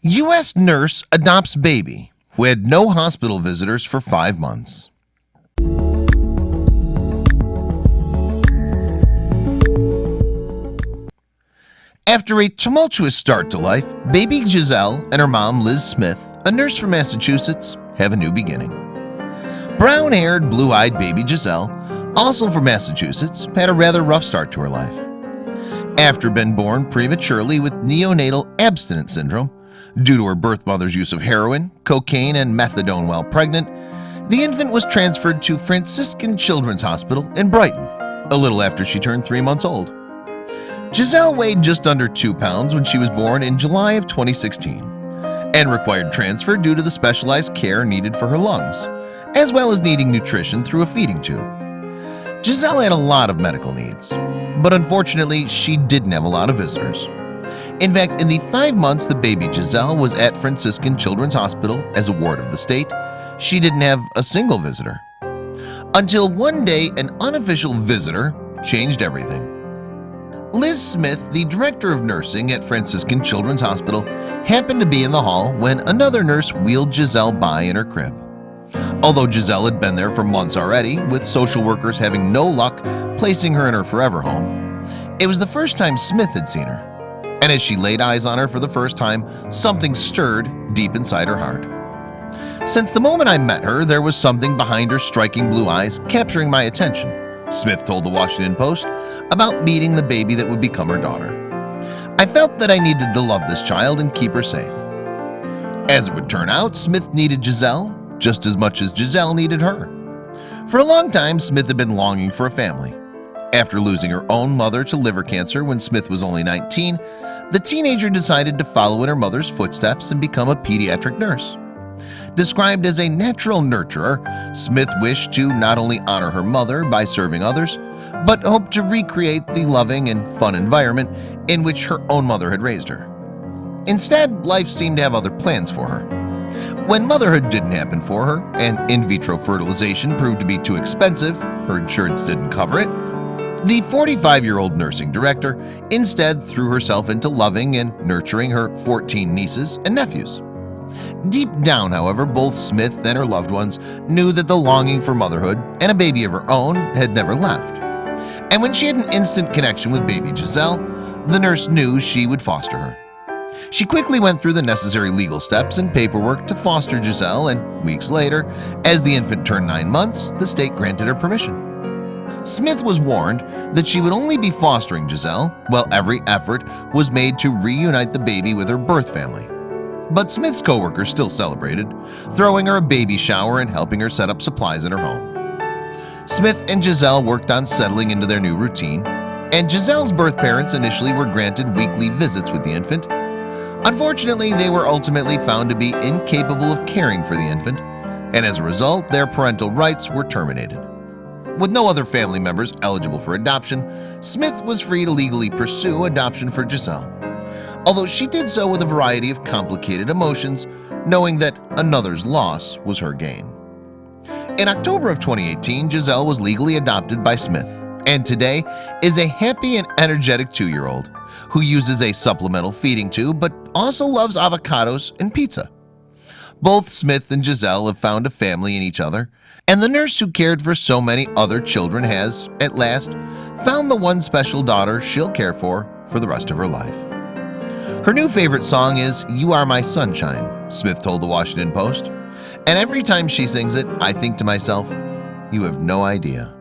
U.S. nurse adopts baby who had no hospital visitors for 5 months. After a tumultuous start to life, baby Giselle and her mom Liz Smith, a nurse from Massachusetts, have a new beginning. Brown-haired, blue-eyed baby Giselle, also from Massachusetts, had a rather rough start to her life. After being born prematurely with neonatal abstinence syndrome, due to her birth mother's use of heroin, cocaine, and methadone while pregnant, the infant was transferred to Franciscan Children's Hospital in Brighton, a little after she turned 3 months old. Giselle weighed just under 2 pounds when she was born in July of 2016 and required transfer due to the specialized care needed for her lungs, as well as needing nutrition through a feeding tube. Giselle had a lot of medical needs, but unfortunately she didn't have a lot of visitors. In fact, in the 5 months the baby Giselle was at Franciscan Children's Hospital as a ward of the state, she didn't have a single visitor. Until one day an unofficial visitor changed everything. Liz Smith, the director of nursing at Franciscan Children's Hospital, happened to be in the hall when another nurse wheeled Giselle by in her crib. Although Giselle had been there for months already, with social workers having no luck placing her in her forever home, it was the first time Smith had seen her. And as she laid eyes on her for the first time, something stirred deep inside her heart. Since the moment I met her, there was something behind her striking blue eyes capturing my attention, Smith told the Washington Post about meeting the baby that would become her daughter. I felt that I needed to love this child and keep her safe. As it would turn out, Smith needed Giselle just as much as Giselle needed her. For a long time, Smith had been longing for a family. After losing her own mother to liver cancer when Smith was only 19, the teenager decided to follow in her mother's footsteps and become a pediatric nurse. Described as a natural nurturer, Smith wished to not only honor her mother by serving others, but hoped to recreate the loving and fun environment in which her own mother had raised her. Instead, life seemed to have other plans for her. When motherhood didn't happen for her and in vitro fertilization proved to be too expensive, her insurance didn't cover it, the 45-year-old nursing director instead threw herself into loving and nurturing her 14 nieces and nephews. Deep down, however, both Smith and her loved ones knew that the longing for motherhood and a baby of her own had never left. And when she had an instant connection with baby Giselle, the nurse knew she would foster her. She quickly went through the necessary legal steps and paperwork to foster Giselle, and weeks later, as the infant turned 9 months, the state granted her permission. Smith was warned that she would only be fostering Giselle while every effort was made to reunite the baby with her birth family. But Smith's co-workers still celebrated, throwing her a baby shower and helping her set up supplies in her home. Smith and Giselle worked on settling into their new routine, and Giselle's birth parents initially were granted weekly visits with the infant. Unfortunately, they were ultimately found to be incapable of caring for the infant, and as a result, their parental rights were terminated. With no other family members eligible for adoption, Smith was free to legally pursue adoption for Giselle, although she did so with a variety of complicated emotions, knowing that another's loss was her gain. In October of 2018, Giselle was legally adopted by Smith, and today is a happy and energetic 2-year-old who uses a supplemental feeding tube but also loves avocados and pizza. Both Smith and Giselle have found a family in each other, and the nurse who cared for so many other children has, at last, found the one special daughter she'll care for the rest of her life. Her new favorite song is "You Are My Sunshine," Smith told the Washington Post, and every time she sings it, I think to myself, you have no idea.